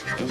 Hello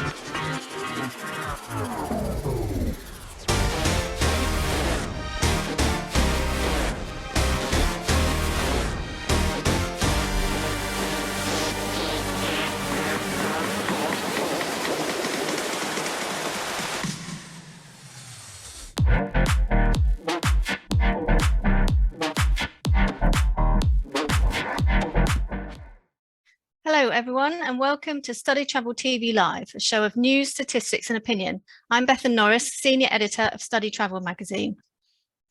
everyone and welcome to StudyTravel TV Live, a show of news, statistics and opinion. I'm Bethan Norris, Senior Editor of StudyTravel Magazine.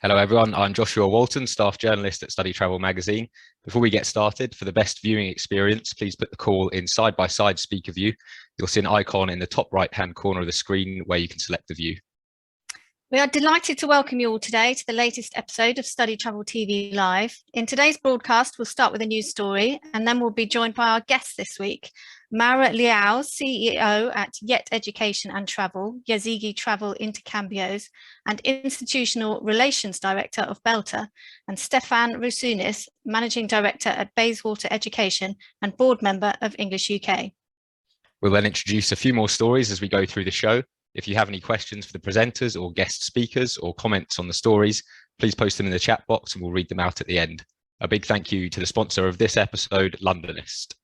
Hello everyone, I'm Joshua Walton, Staff Journalist at StudyTravel Magazine. Before we get started, for the best viewing experience, please put the call in side-by-side speaker view. You'll see an icon in the top right-hand corner of the screen where you can select the view. We are delighted to welcome you all today to the latest episode of StudyTravel TV Live. In today's broadcast, we'll start with a news story and then we'll be joined by our guests this week, Maura Leào, CEO at Yet Education and Travel, Yázigi Travel Intercambios and Institutional Relations Director of Belta, and Stephan Roussounis, Managing Director at Bayswater Education and Board Member of English UK. We'll then introduce a few more stories as we go through the show. If you have any questions for the presenters or guest speakers or comments on the stories, please post them in the chat box and we'll read them out at the end. A big thank you to the sponsor of this episode, Londonist.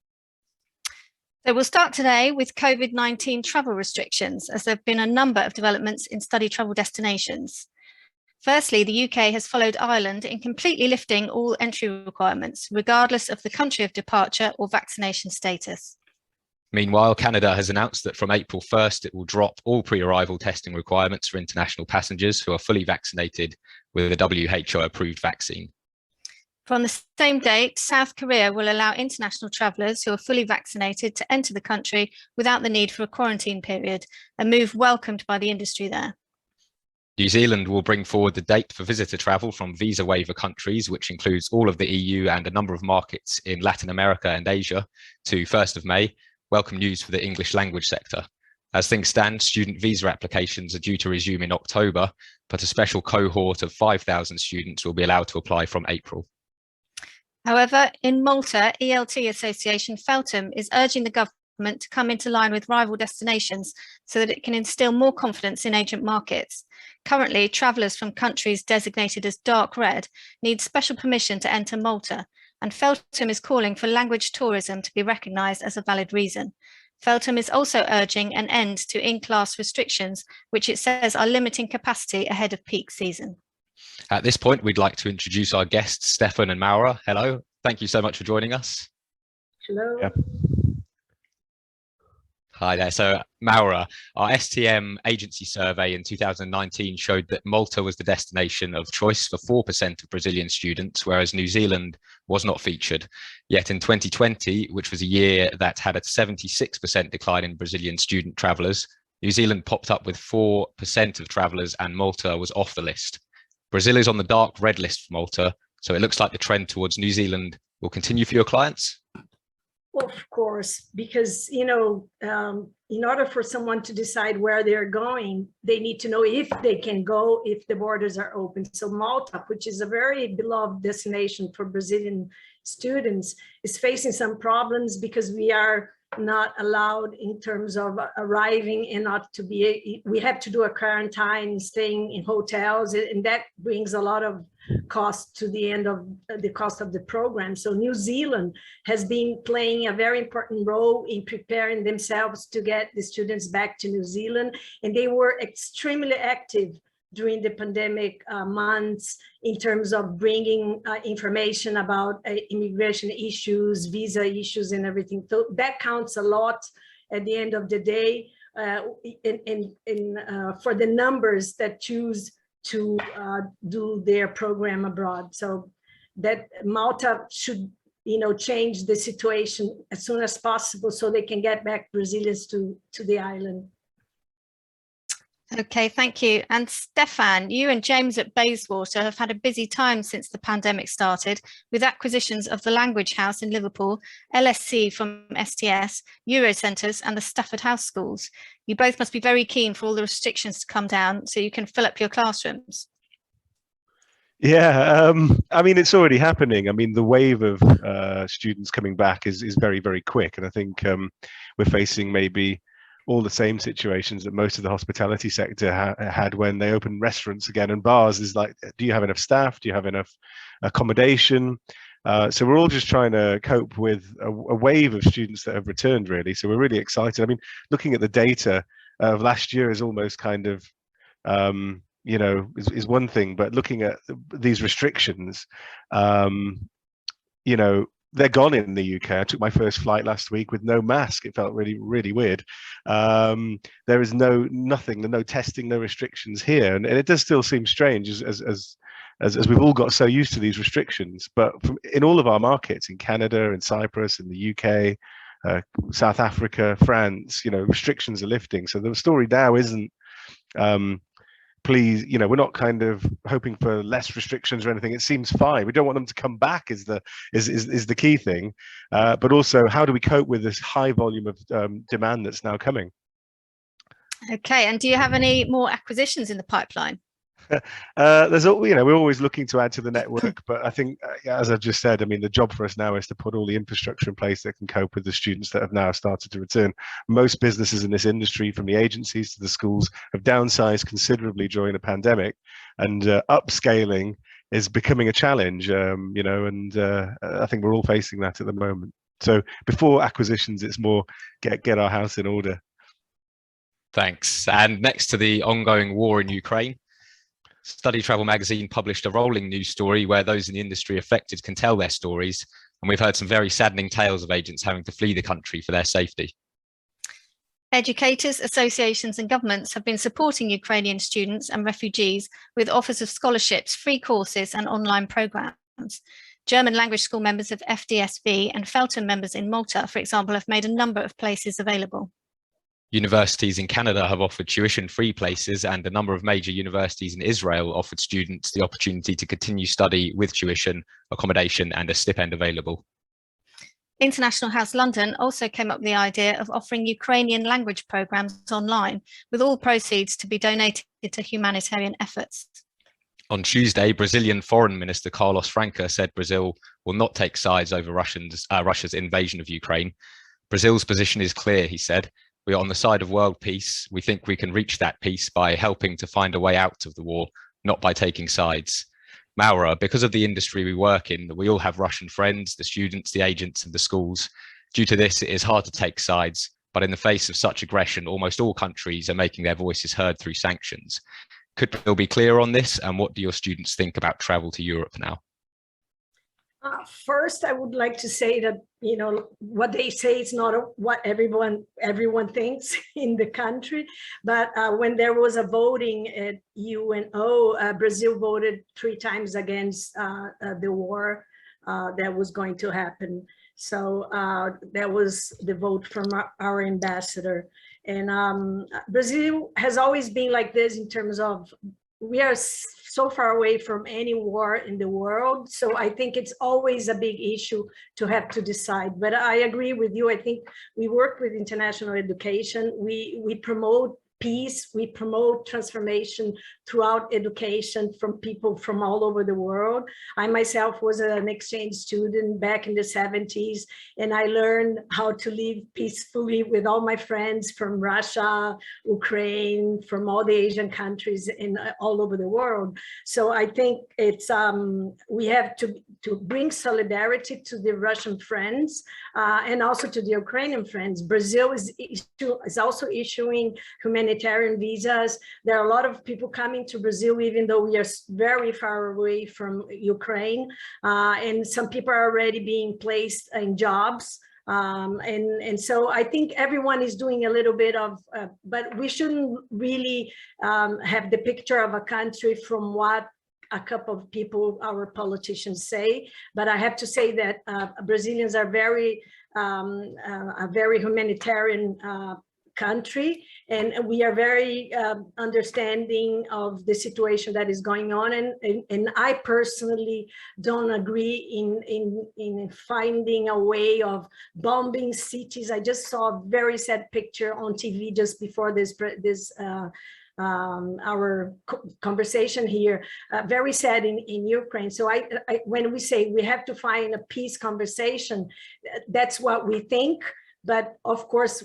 So we'll start today with COVID-19 travel restrictions, as there have been a number of developments in study travel destinations. Firstly, the UK has followed Ireland in completely lifting all entry requirements, regardless of the country of departure or vaccination status. Meanwhile, Canada has announced that from April 1st, it will drop all pre-arrival testing requirements for international passengers who are fully vaccinated with a WHO-approved vaccine. From the same date, South Korea will allow international travellers who are fully vaccinated to enter the country without the need for a quarantine period, a move welcomed by the industry there. New Zealand will bring forward the date for visitor travel from visa waiver countries, which includes all of the EU and a number of markets in Latin America and Asia, to 1st of May. Welcome news for the English language sector. As things stand, student visa applications are due to resume in October, but a special cohort of 5,000 students will be allowed to apply from April. However, in Malta, ELT Association Feltham is urging the government to come into line with rival destinations so that it can instill more confidence in agent markets. Currently, travellers from countries designated as dark red need special permission to enter Malta, and Feltham is calling for language tourism to be recognised as a valid reason. Feltham is also urging an end to in-class restrictions, which it says are limiting capacity ahead of peak season. At this point, we'd like to introduce our guests, Stephan and Maura. Hello, thank you so much for joining us. Hello. Yeah. Hi there. So Maura, our STM agency survey in 2019 showed that Malta was the destination of choice for 4% of Brazilian students, whereas New Zealand was not featured. Yet in 2020, which was a year that had a 76% decline in Brazilian student travellers, New Zealand popped up with 4% of travellers and Malta was off the list. Brazil is on the dark red list for Malta, so it looks like the trend towards New Zealand will continue for your clients? Of course, because, in order for someone to decide where they're going, they need to know if they can go, if the borders are open. So Malta, which is a very beloved destination for Brazilian students, is facing some problems because we are not allowed in terms of arriving and not to be, we have to do a quarantine, staying in hotels, and that brings a lot of cost to the end of the cost of the program. So New Zealand has been playing a very important role in preparing themselves to get the students back to New Zealand, and they were extremely active during the pandemic months in terms of bringing information about immigration issues, visa issues and everything. So that counts a lot at the end of the day for the numbers that choose to do their program abroad. So that Malta should change the situation as soon as possible so they can get back Brazilians to the island. Okay, thank you. And Stephan, you and James at Bayswater have had a busy time since the pandemic started, with acquisitions of the Language House in Liverpool, LSC from STS, Eurocentres and the Stafford House schools. You both must be very keen for all the restrictions to come down so you can fill up your classrooms. Yeah, I mean, it's already happening. I mean, the wave of students coming back is very, very quick. And I think we're facing maybe all the same situations that most of the hospitality sector had when they opened restaurants again and bars. Is like, do you have enough staff? Do you have enough accommodation? So we're all just trying to cope with a wave of students that have returned, really. So we're really excited. I mean, looking at the data of last year is almost kind of, you know, is one thing, but looking at these restrictions, you know, they're gone in the UK. I took my first flight last week with no mask. It felt really, really weird. There is nothing, no testing, no restrictions here, and it does still seem strange as we've all got so used to these restrictions. But in all of our markets, in Canada, in Cyprus, in the UK, South Africa, France, you know, restrictions are lifting. So the story now isn't, please, you know, we're not kind of hoping for less restrictions or anything. It seems fine. We don't want them to come back is the key thing. But also, how do we cope with this high volume of demand that's now coming? Okay, and do you have any more acquisitions in the pipeline? There's, you know, we're always looking to add to the network, but I think, as I've just said, I mean, the job for us now is to put all the infrastructure in place that can cope with the students that have now started to return. Most businesses in this industry, from the agencies to the schools, have downsized considerably during the pandemic, and upscaling is becoming a challenge, you know, and I think we're all facing that at the moment. So before acquisitions, it's more get our house in order. Thanks. And next to the ongoing war in Ukraine, StudyTravel Magazine published a rolling news story where those in the industry affected can tell their stories, and we've heard some very saddening tales of agents having to flee the country for their safety. Educators, associations and governments have been supporting Ukrainian students and refugees with offers of scholarships, free courses and online programs. German language school members of STtv and Feltham members in Malta, for example, have made a number of places available. Universities in Canada have offered tuition-free places, and a number of major universities in Israel offered students the opportunity to continue study with tuition, accommodation and a stipend available. International House London also came up with the idea of offering Ukrainian language programs online, with all proceeds to be donated to humanitarian efforts. On Tuesday, Brazilian Foreign Minister Carlos Franca said Brazil will not take sides over Russia's invasion of Ukraine. Brazil's position is clear, he said. We are on the side of world peace. We think we can reach that peace by helping to find a way out of the war, not by taking sides. Maura, because of the industry we work in, we all have Russian friends, the students, the agents and the schools. Due to this, it is hard to take sides, but in the face of such aggression, almost all countries are making their voices heard through sanctions. Could Bill be clear on this, and what do your students think about travel to Europe now? First, I would like to say that, you know, what they say is not what everyone thinks in the country. But when there was a voting at UNO, Brazil voted 3 times against the war that was going to happen. So that was the vote from our ambassador. And Brazil has always been like this in terms of, we are so far away from any war in the world. So I think it's always a big issue to have to decide. But I agree with you. I think we work with international education. We promote peace, we promote transformation throughout education from people from all over the world. I myself was an exchange student back in the 70s, and I learned how to live peacefully with all my friends from Russia, Ukraine, from all the Asian countries and all over the world. So I think it's we have to bring solidarity to the Russian friends and also to the Ukrainian friends. Brazil is also issuing humanitarian visas. There are a lot of people coming to Brazil, even though we are very far away from Ukraine. And some people are already being placed in jobs. And so I think everyone is doing a little bit of, but we shouldn't really have the picture of a country from what a couple of people, our politicians say. But I have to say that Brazilians are a very humanitarian country, and we are very understanding of the situation that is going on. And I personally don't agree in finding a way of bombing cities. I just saw a very sad picture on TV just before our conversation here, very sad in Ukraine. So when we say we have to find a peace conversation, that's what we think. But of course,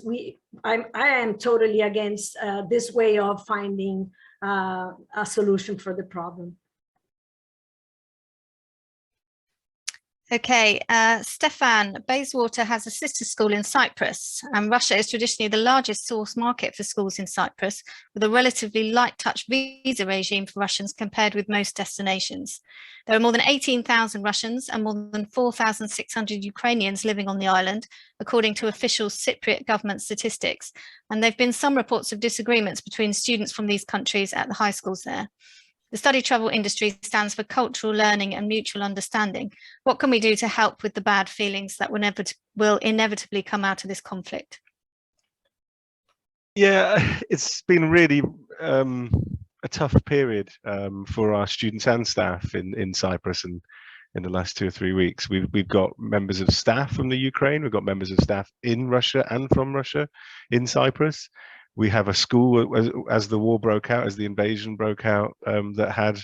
I am totally against this way of finding a solution for the problem. Okay, Stephan, Bayswater has a sister school in Cyprus, and Russia is traditionally the largest source market for schools in Cyprus, with a relatively light touch visa regime for Russians compared with most destinations. There are more than 18,000 Russians and more than 4,600 Ukrainians living on the island, according to official Cypriot government statistics, and there have been some reports of disagreements between students from these countries at the high schools there. The study travel industry stands for cultural learning and mutual understanding. What can we do to help with the bad feelings that will inevitably come out of this conflict? Yeah, it's been really a tough period for our students and staff in Cyprus, and in the last 2 or 3 weeks, we've got members of staff from the Ukraine, we've got members of staff in Russia and from Russia in Cyprus. We have a school as the war broke out, as the invasion broke out, that had,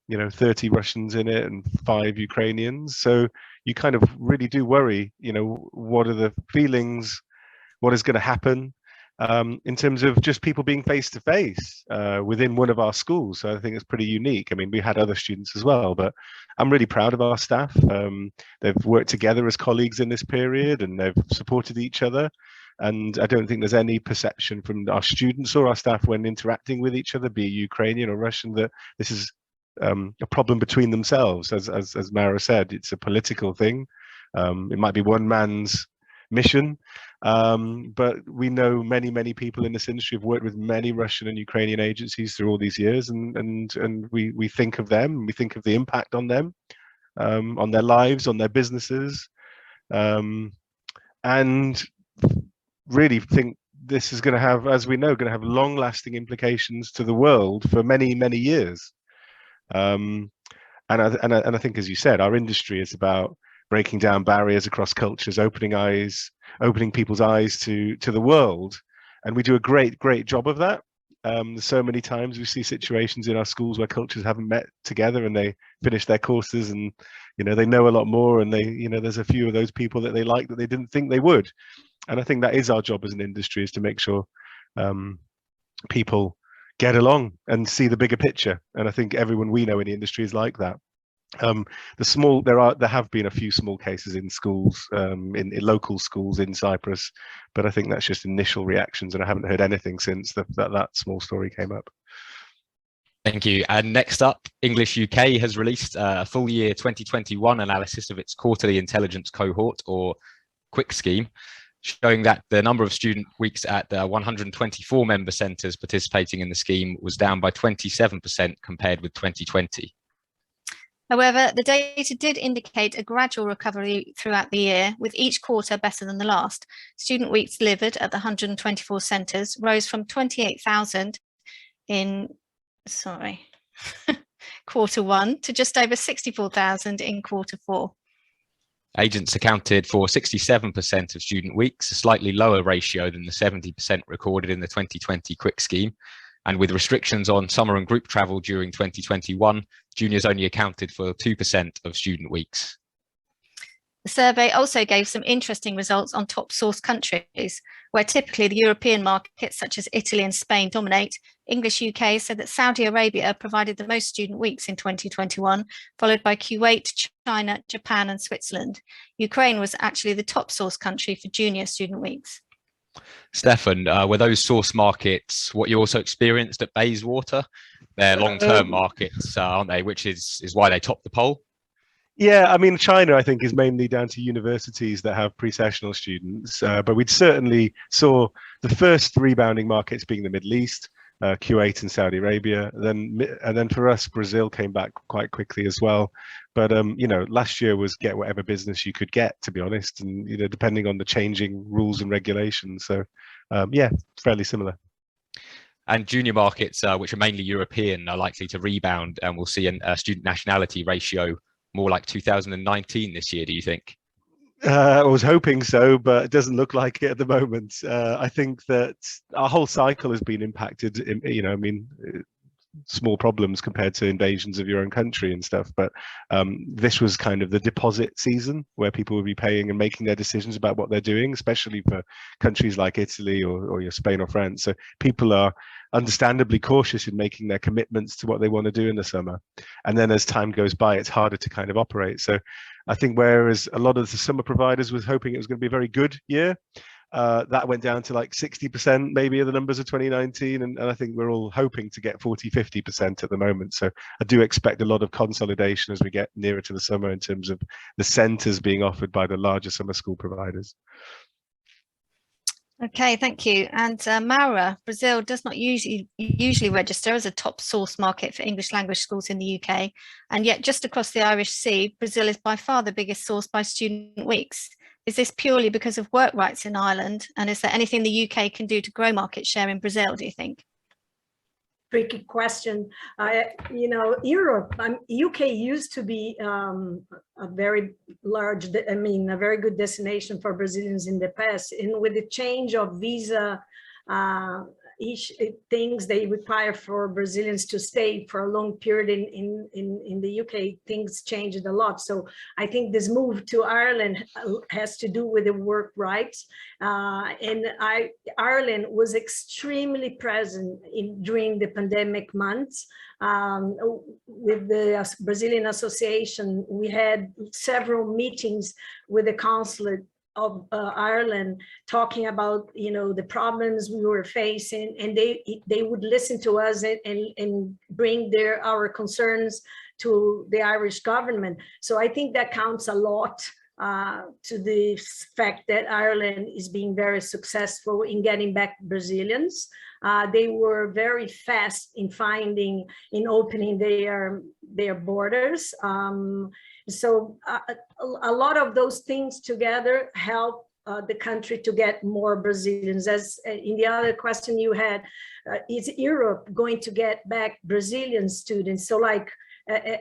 30 Russians in it and 5 Ukrainians. So you kind of really do worry, what are the feelings, what is going to happen in terms of just people being face to face within one of our schools. So I think it's pretty unique. I mean, we had other students as well, but I'm really proud of our staff. They've worked together as colleagues in this period and they've supported each other. And I don't think there's any perception from our students or our staff when interacting with each other, be it Ukrainian or Russian, that this is a problem between themselves. As Maura said, it's a political thing. It might be one man's mission, but we know many people in this industry have worked with many Russian and Ukrainian agencies through all these years, and we think of them, we think of the impact on them, on their lives, on their businesses, and really think this is going to have, as we know, going to have long-lasting implications to the world for many years. And I think, as you said, our industry is about breaking down barriers across cultures, opening people's eyes to the world, and we do a great job of that. So many times we see situations in our schools where cultures haven't met together and they finish their courses and they know a lot more, and there's a few of those people that they like that they didn't think they would. And I think that is our job as an industry, is to make sure people get along and see the bigger picture. And I think everyone we know in the industry is like that. There have been a few small cases in schools, in local schools in Cyprus, but I think that's just initial reactions, and I haven't heard anything since that small story came up. Thank you. And next up, English UK has released a full year 2021 analysis of its quarterly intelligence cohort, or quick scheme, showing that the number of student weeks at the 124 member centres participating in the scheme was down by 27% compared with 2020. However, the data did indicate a gradual recovery throughout the year, with each quarter better than the last. Student weeks delivered at the 124 centres rose from 28,000 in, quarter one to just over 64,000 in quarter four. Agents accounted for 67% of student weeks, a slightly lower ratio than the 70% recorded in the 2020 quick scheme. And with restrictions on summer and group travel during 2021, juniors only accounted for 2% of student weeks. The survey also gave some interesting results on top source countries, where typically the European markets such as Italy and Spain dominate. English UK said that Saudi Arabia provided the most student weeks in 2021, followed by Kuwait, China, Japan and Switzerland. Ukraine was actually the top source country for junior student weeks. Stephan, were those source markets what you also experienced at Bayswater? They're long-term markets, aren't they? Which is why they topped the poll. Yeah, I mean, China, I think, is mainly down to universities that have pre-sessional students, but we'd certainly saw the first rebounding markets being the Middle East, Kuwait and Saudi Arabia. And then for us, Brazil came back quite quickly as well. But last year was get whatever business you could get, to be honest, and depending on the changing rules and regulations. So yeah, fairly similar. And junior markets, which are mainly European, are likely to rebound, and we'll see a student nationality ratio more like 2019 this year, do you think? I was hoping so, but it doesn't look like it at the moment. I think that our whole cycle has been impacted. small problems compared to invasions of your own country and stuff. But this was kind of the deposit season where people would be paying and making their decisions about what they're doing, especially for countries like Italy or your Spain or France. So people are understandably cautious in making their commitments to what they want to do in the summer. And then as time goes by, it's harder to kind of operate. So I think whereas a lot of the summer providers was hoping it was going to be a very good year, that went down to like 60% maybe of the numbers of 2019. And I think we're all hoping to get 40–50% at the moment. So I do expect a lot of consolidation as we get nearer to the summer in terms of the centres being offered by the larger summer school providers. Okay, thank you. And Maura, Brazil does not usually register as a top source market for English language schools in the UK. And yet just across the Irish Sea, Brazil is by far the biggest source by student weeks. Is this purely because of work rights in Ireland? And is there anything the UK can do to grow market share in Brazil, do you think? Tricky question. You know, Europe, UK used to be a very large, a very good destination for Brazilians in the past. And with the change of visa things they require for Brazilians to stay for a long period in the UK, things changed a lot. So I think this move to Ireland has to do with the work rights. And Ireland was extremely present during the pandemic months. With the Brazilian Association, we had several meetings with the consulate of Ireland, talking about, you know, the problems we were facing, and they would listen to us and bring our concerns to the Irish government. So I think that counts a lot to the fact that Ireland is being very successful in getting back Brazilians. They were very fast in opening their borders. So a lot of those things together help the country to get more Brazilians. As in the other question you had, is Europe going to get back Brazilian students? So like,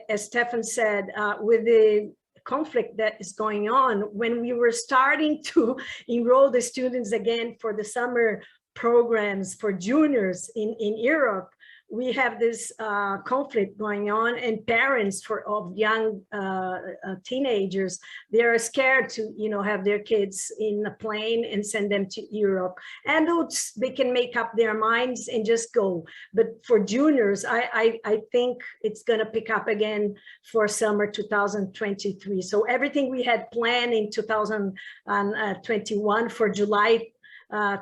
as Stephan said, with the conflict that is going on, when we were starting to enroll the students again for the summer programs for juniors in Europe, we have this conflict going on, and parents of young teenagers, they are scared to, you know, have their kids in a plane and send them to Europe. Adults, they can make up their minds and just go. But for juniors, I think it's going to pick up again for summer 2023. So everything we had planned in 2021 for July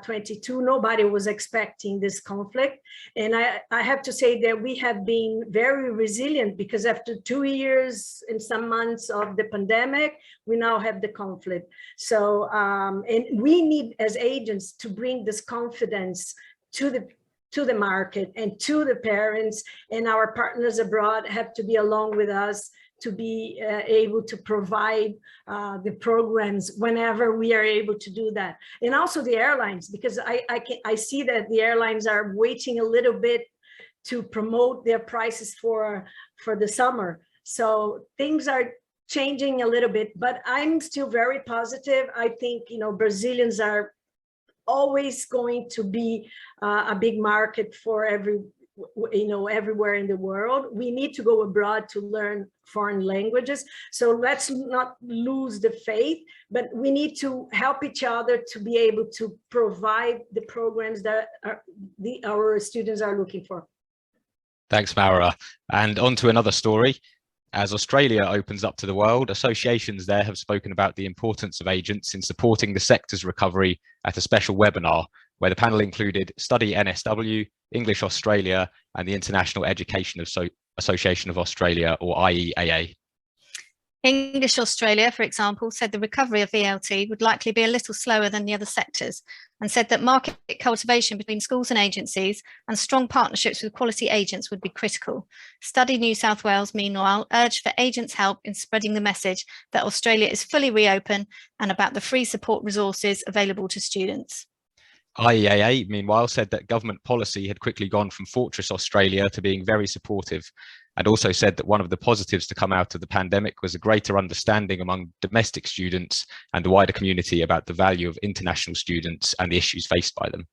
22, nobody was expecting this conflict. And I have to say that we have been very resilient, because after 2 years and some months of the pandemic, we now have the conflict. So, and we need as agents to bring this confidence to the market and to the parents, and our partners abroad have to be along with us to be able to provide the programs whenever we are able to do that. And also the airlines, because I see that the airlines are waiting a little bit to promote their prices for the summer. So things are changing a little bit, but I'm still very positive. I think, you know, Brazilians are always going to be a big market for everywhere in the world. We need to go abroad to learn foreign languages. So let's not lose the faith, but we need to help each other to be able to provide the programs that our students are looking for. Thanks, Maura. And on to another story. As Australia opens up to the world, associations there have spoken about the importance of agents in supporting the sector's recovery at a special webinar, where the panel included Study NSW, English Australia, and the International Education Association of Australia, or IEAA. English Australia, for example, said the recovery of ELT would likely be a little slower than the other sectors, and said that market cultivation between schools and agencies and strong partnerships with quality agents would be critical. Study New South Wales, meanwhile, urged for agents' help in spreading the message that Australia is fully reopened and about the free support resources available to students. IEAA, meanwhile, said that government policy had quickly gone from Fortress Australia to being very supportive, and also said that one of the positives to come out of the pandemic was a greater understanding among domestic students and the wider community about the value of international students and the issues faced by them.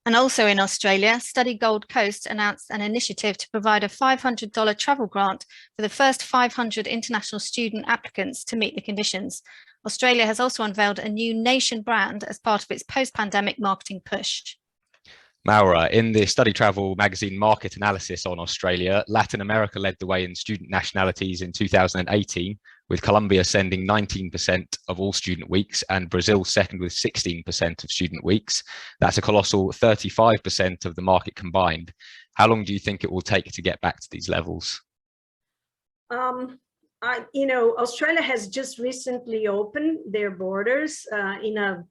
And also in Australia, Study Gold Coast announced an initiative to provide a $500 travel grant for the first 500 international student applicants to meet the conditions. Australia has also unveiled a new nation brand as part of its post-pandemic marketing push. Maura, in the StudyTravel Magazine market analysis on Australia, Latin America led the way in student nationalities in 2018, with Colombia sending 19% of all student weeks and Brazil second with 16% of student weeks. That's a colossal 35% of the market combined. How long do you think it will take to get back to these levels? Australia has just recently opened their borders in a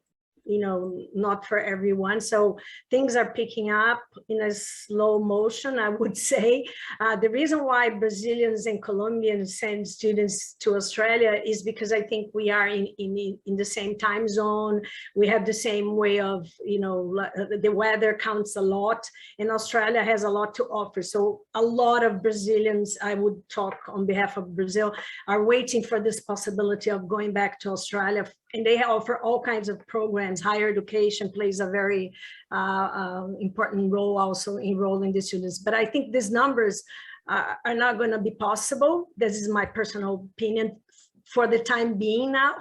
not for everyone. So things are picking up in a slow motion, I would say. The reason why Brazilians and Colombians send students to Australia is because I think we are in the same time zone. We have the same way of, the weather counts a lot, and Australia has a lot to offer. So a lot of Brazilians, I would talk on behalf of Brazil, are waiting for this possibility of going back to Australia. And they offer all kinds of programs. Higher education plays a very important role also enrolling the students. But I think these numbers are not going to be possible. This is my personal opinion for the time being now.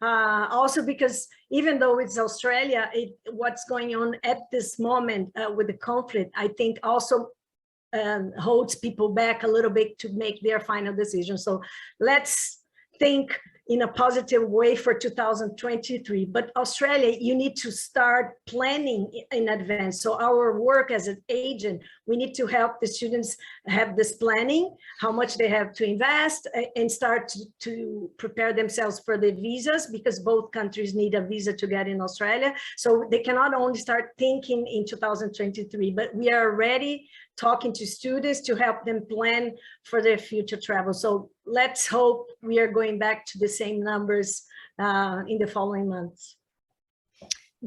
Also because even though it's Australia, what's going on at this moment with the conflict, I think also holds people back a little bit to make their final decision. So let's think in a positive way for 2023. But Australia, you need to start planning in advance. So our work as an agent, we need to help the students have this planning, how much they have to invest, and start to prepare themselves for the visas, because both countries need a visa to get in Australia. So they cannot only start thinking in 2023, but we are already talking to students to help them plan for their future travel. So let's hope we are going back to the same numbers in the following months.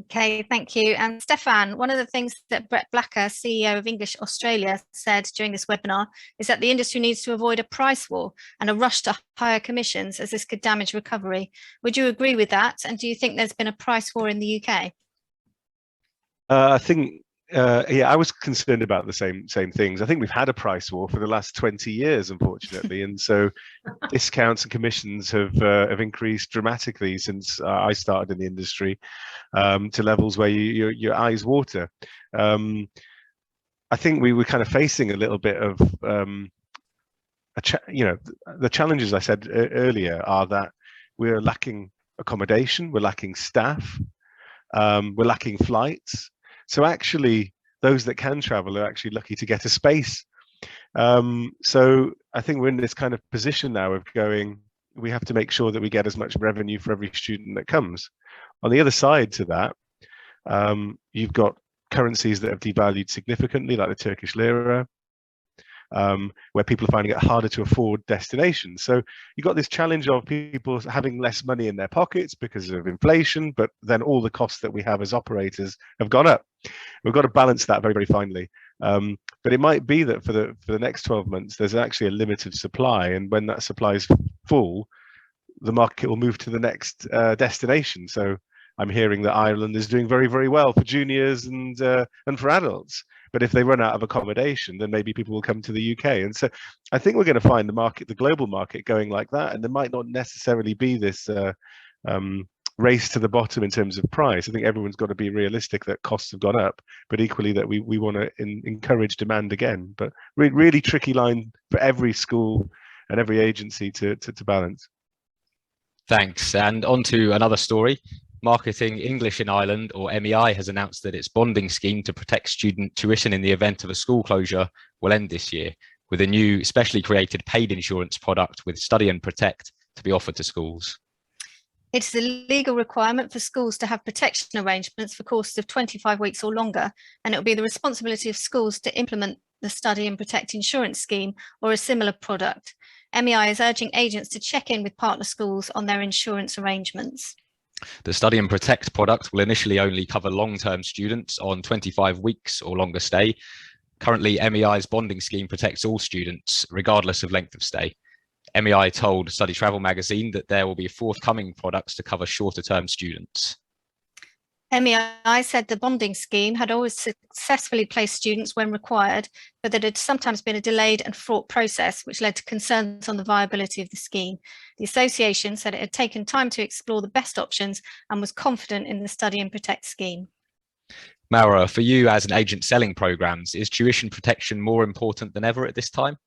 Okay, thank you. And Stephan, one of the things that Brett Blacker, CEO of English Australia, said during this webinar is that the industry needs to avoid a price war and a rush to higher commissions, as this could damage recovery. Would you agree with that? And do you think there's been a price war in the UK? I think I was concerned about the same things. I think we've had a price war for the last 20 years, unfortunately, and so discounts and commissions have increased dramatically since I started in the industry, to levels where your eyes water. I think we were kind of facing a little bit of the challenges I said earlier are that we're lacking accommodation, we're lacking staff, we're lacking flights. So actually, those that can travel are actually lucky to get a space. So I think we're in this kind of position now of going, we have to make sure that we get as much revenue for every student that comes. On the other side to that, you've got currencies that have devalued significantly, like the Turkish lira, where people are finding it harder to afford destinations. So you've got this challenge of people having less money in their pockets because of inflation, but then all the costs that we have as operators have gone up. We've got to balance that very, very finely. But it might be that for the next 12 months, there's actually a limited supply. And when that supply is full, the market will move to the next destination. So I'm hearing that Ireland is doing very, very well for juniors and for adults. But if they run out of accommodation, then maybe people will come to the UK. And so I think we're going to find the global market going like that. And there might not necessarily be this race to the bottom in terms of price. I think everyone's got to be realistic that costs have gone up, but equally that we want to encourage demand again. But really tricky line for every school and every agency to balance. Thanks. And on to another story. Marketing English in Ireland, or MEI, has announced that its bonding scheme to protect student tuition in the event of a school closure will end this year, with a new specially created paid insurance product with Study and Protect to be offered to schools. It's a legal requirement for schools to have protection arrangements for courses of 25 weeks or longer, and it will be the responsibility of schools to implement the Study and Protect insurance scheme or a similar product. MEI is urging agents to check in with partner schools on their insurance arrangements. The Study and Protect product will initially only cover long-term students on 25 weeks or longer stay. Currently, MEI's bonding scheme protects all students, regardless of length of stay. MEI told StudyTravel Magazine that there will be forthcoming products to cover shorter-term students. MEI said the bonding scheme had always successfully placed students when required, but that it had sometimes been a delayed and fraught process, which led to concerns on the viability of the scheme. The association said it had taken time to explore the best options and was confident in the Study and Protect scheme. Maura, for you as an agent selling programs, is tuition protection more important than ever at this time?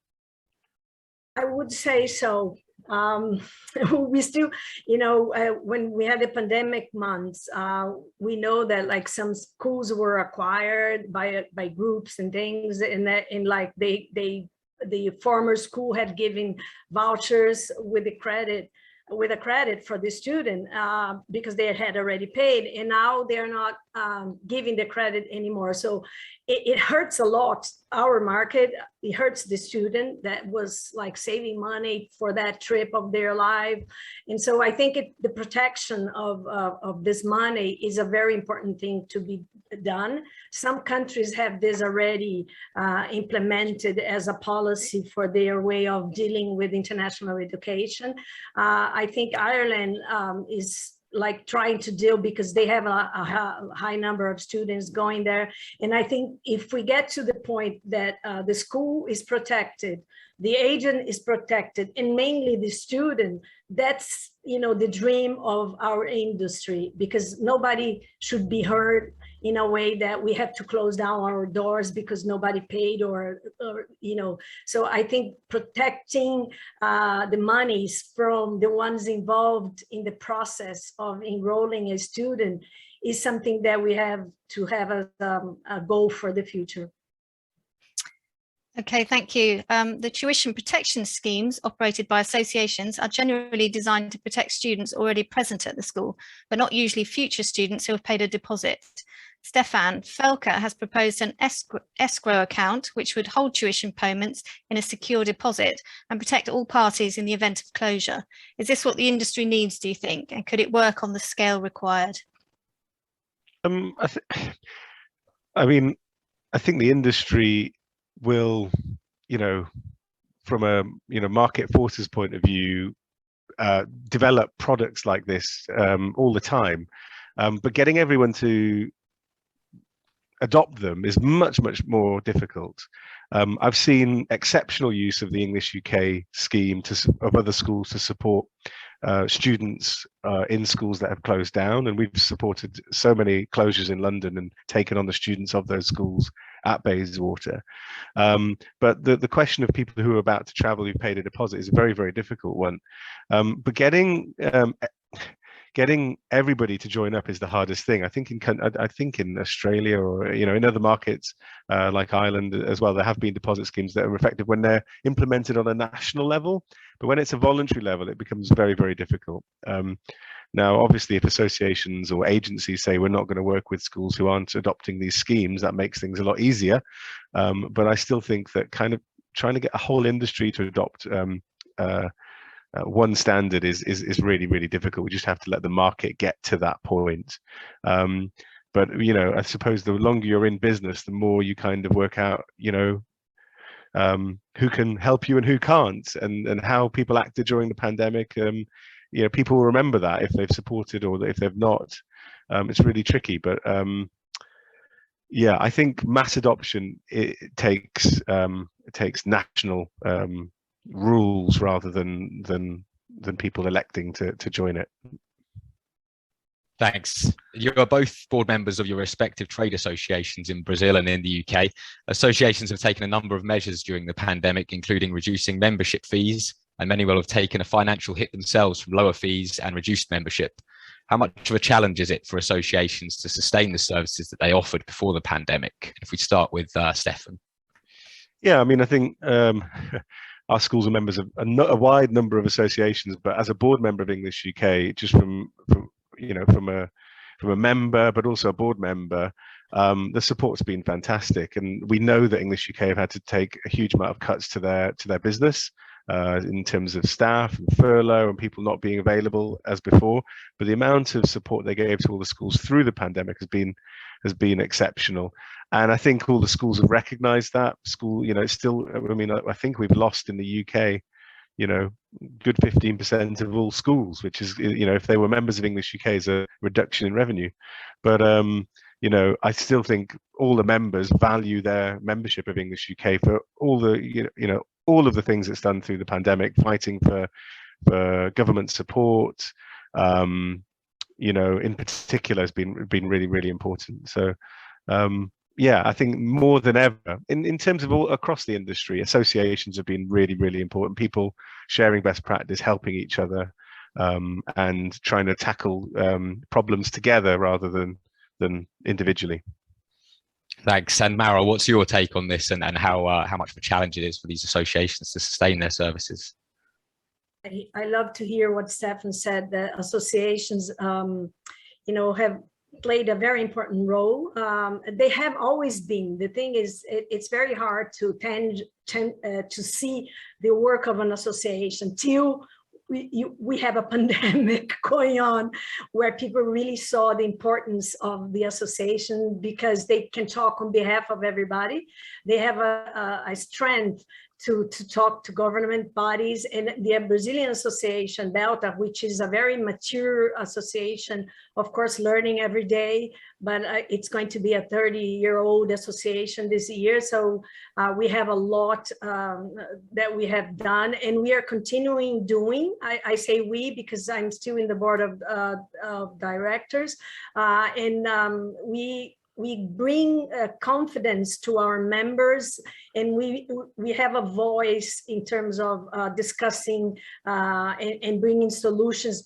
I would say so. We still, when we had the pandemic months, we know that like some schools were acquired by groups and things, and like the former school had given vouchers with a credit for the student because they had already paid, and now they're not giving the credit anymore. So it hurts a lot our market. It hurts the student that was like saving money for that trip of their life. And so I think the protection of this money is a very important thing to be done. Some countries have this already implemented as a policy for their way of dealing with international education. I think Ireland is like trying to deal because they have a high number of students going there. And I think if we get to the point that the school is protected, the agent is protected, and mainly the student, that's the dream of our industry, because nobody should be hurt in a way that we have to close down our doors because nobody paid or so I think protecting the monies from the ones involved in the process of enrolling a student is something that we have to have as a goal for the future. Okay, thank you. The tuition protection schemes operated by associations are generally designed to protect students already present at the school, but not usually future students who have paid a deposit. Stephan, Felka has proposed an escrow account which would hold tuition payments in a secure deposit and protect all parties in the event of closure. Is this what the industry needs, do you think? And could it work on the scale required? I think the industry will, from a market forces point of view, develop products like this all the time, but getting everyone to adopt them is much more difficult. I've seen exceptional use of the English UK scheme of other schools to support students in schools that have closed down, and we've supported so many closures in London and taken on the students of those schools at Bayswater. But the question of people who are about to travel who paid a deposit is a very difficult one. But getting everybody to join up is the hardest thing. I think in Australia or in other markets like Ireland as well, there have been deposit schemes that are effective when they're implemented on a national level, but when it's a voluntary level, it becomes very difficult. Now, obviously, if associations or agencies say we're not going to work with schools who aren't adopting these schemes, that makes things a lot easier. But I still think that kind of trying to get a whole industry to adopt one standard is really difficult. We just have to let the market get to that point. But I suppose the longer you're in business, the more you kind of work out who can help you and who can't, and how people acted during the pandemic. People will remember that if they've supported or if they've not. It's really tricky, but yeah, I think mass adoption takes national rules rather than people electing to join it. Thanks. You are both board members of your respective trade associations in Brazil and in the UK. Associations have taken a number of measures during the pandemic, including reducing membership fees, and many will have taken a financial hit themselves from lower fees and reduced membership. How much of a challenge is it for associations to sustain the services that they offered before the pandemic? If we start with Stephan. Yeah, I think our schools are members of a wide number of associations, but as a board member of English UK, just from a member, but also a board member, the support's been fantastic, and we know that English UK have had to take a huge amount of cuts to their business in terms of staff and furlough and people not being available as before. But the amount of support they gave to all the schools through the pandemic has been exceptional, and I think all the schools have recognised that. It's still, I think we've lost in the UK, you know, good 15% of all schools, which is, you know, if they were members of English UK, is a reduction in revenue. But you know, I still think all the members value their membership of English UK for all the, you know, all of the things it's done through the pandemic, fighting for government support, you know, in particular has been really, really important. So yeah, I think more than ever, in terms of all across the industry, associations have been really, really important. People sharing best practice, helping each other, and trying to tackle problems together rather than individually. Thanks. And Maura, what's your take on this, and how much of a challenge it is for these associations to sustain their services? I love to hear what Stephan said, that associations, you know, have played a very important role. They have always been. The thing is, it's very hard to see the work of an association till we have a pandemic going on, where people really saw the importance of the association, because they can talk on behalf of everybody. They have a strength to talk to government bodies, and the Brazilian Association, Belta, which is a very mature association, of course, learning every day, but it's going to be a 30-year-old association this year. So we have a lot that we have done, and we are continuing doing. I say we because I'm still in the board of directors, and we bring confidence to our members, and we have a voice in terms of discussing and bringing solutions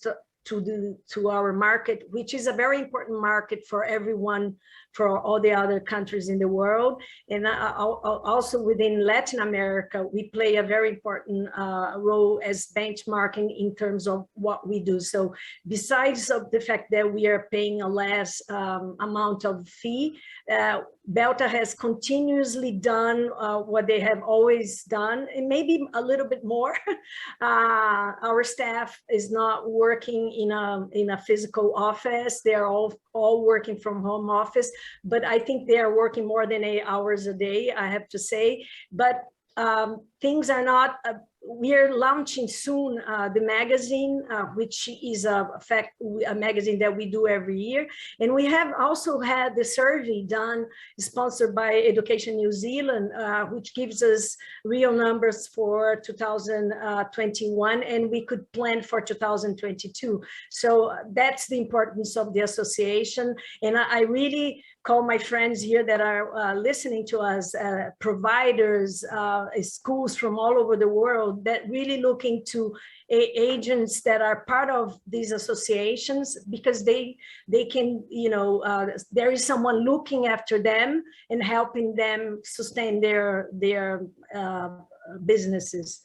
to our market, which is a very important market for everyone, for all the other countries in the world. And also within Latin America, we play a very important role as benchmarking in terms of what we do. So besides of the fact that we are paying a less amount of fee, Belta has continuously done what they have always done, and maybe a little bit more. Our staff is not working in a physical office. They are all working from home office, but I think they are working more than 8 hours a day, I have to say. But things are not, we are launching soon the magazine, which is a magazine that we do every year. And we have also had the survey done, sponsored by Education New Zealand, which gives us real numbers for 2021, and we could plan for 2022. So that's the importance of the association. And I really call my friends here that are listening to us, providers, schools from all over the world, that really look into agents that are part of these associations, because they can, you know, there is someone looking after them and helping them sustain their businesses.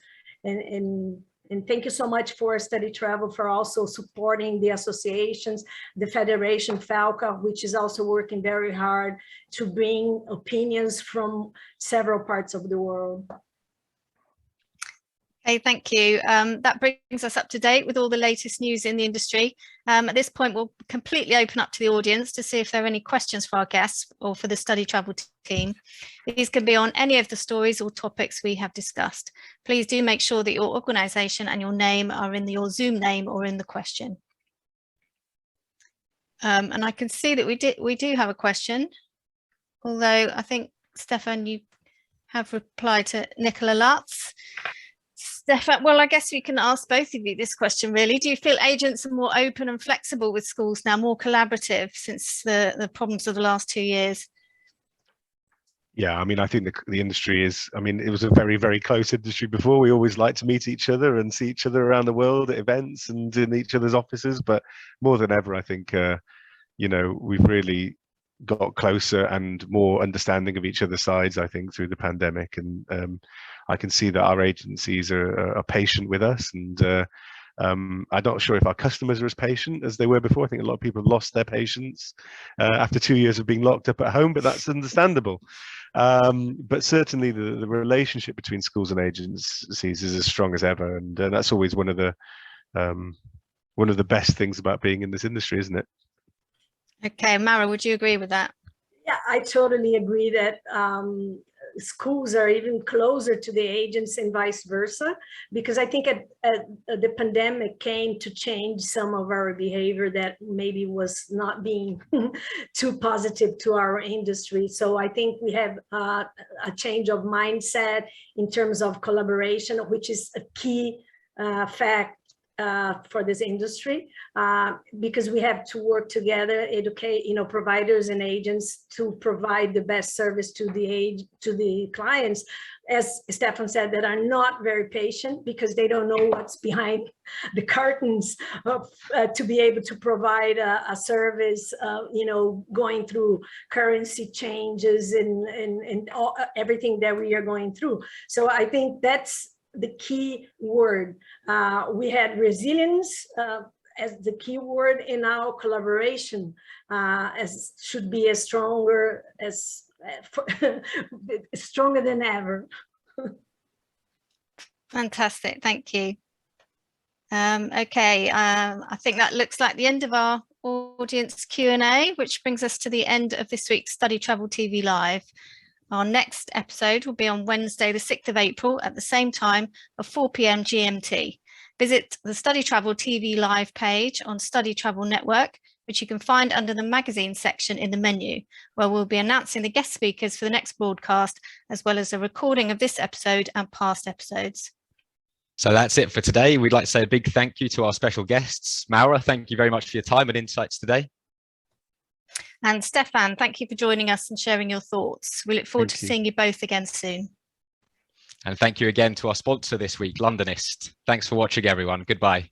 And thank you so much for StudyTravel for also supporting the associations, the Federation FALCA, which is also working very hard to bring opinions from several parts of the world. Okay, thank you. That brings us up to date with all the latest news in the industry. At this point, we'll completely open up to the audience to see if there are any questions for our guests or for the StudyTravel team. These can be on any of the stories or topics we have discussed. Please do make sure that your organisation and your name are in your Zoom name or in the question. And I can see that we do have a question, although I think, Stephan, you have replied to Nicola Lutz. Stephan, well, I guess we can ask both of you this question, really. Do you feel agents are more open and flexible with schools now, more collaborative since the problems of the last 2 years? Yeah, I mean, I think the industry is, I mean, it was a very, very close industry before. We always liked to meet each other and see each other around the world at events and in each other's offices. But more than ever, I think, you know, we've really got closer and more understanding of each other's sides, I think, through the pandemic. And I can see that our agencies are patient with us, and I'm not sure if our customers are as patient as they were before. I think a lot of people have lost their patience after 2 years of being locked up at home, but that's understandable. But certainly the relationship between schools and agencies is as strong as ever, and that's always one of the best things about being in this industry, isn't it? Okay, Maura, would you agree with that? Yeah, I totally agree that schools are even closer to the agents and vice versa, because I think the pandemic came to change some of our behavior that maybe was not being too positive to our industry. So I think we have a change of mindset in terms of collaboration, which is a key fact for this industry, because we have to work together, educate, providers and agents to provide the best service to the clients, as Stephan said, that are not very patient because they don't know what's behind the curtains of, to be able to provide a service, going through currency changes and all, everything that we are going through. So I think that's the key word. We had resilience as the key word in our collaboration, as should be as stronger as stronger than ever. Fantastic, thank you. Okay, I think that looks like the end of our audience Q&A, which brings us to the end of this week's StudyTravel TV Live. Our next episode will be on Wednesday, the 6th of April at the same time of 4 p.m. GMT. Visit the StudyTravel TV Live page on StudyTravel Network, which you can find under the magazine section in the menu, where we'll be announcing the guest speakers for the next broadcast, as well as a recording of this episode and past episodes. So that's it for today. We'd like to say a big thank you to our special guests. Maura, thank you very much for your time and insights today. And Stephan, thank you for joining us and sharing your thoughts. We look forward to seeing you both again soon. And thank you again to our sponsor this week, Londonist. Thanks for watching, everyone. Goodbye.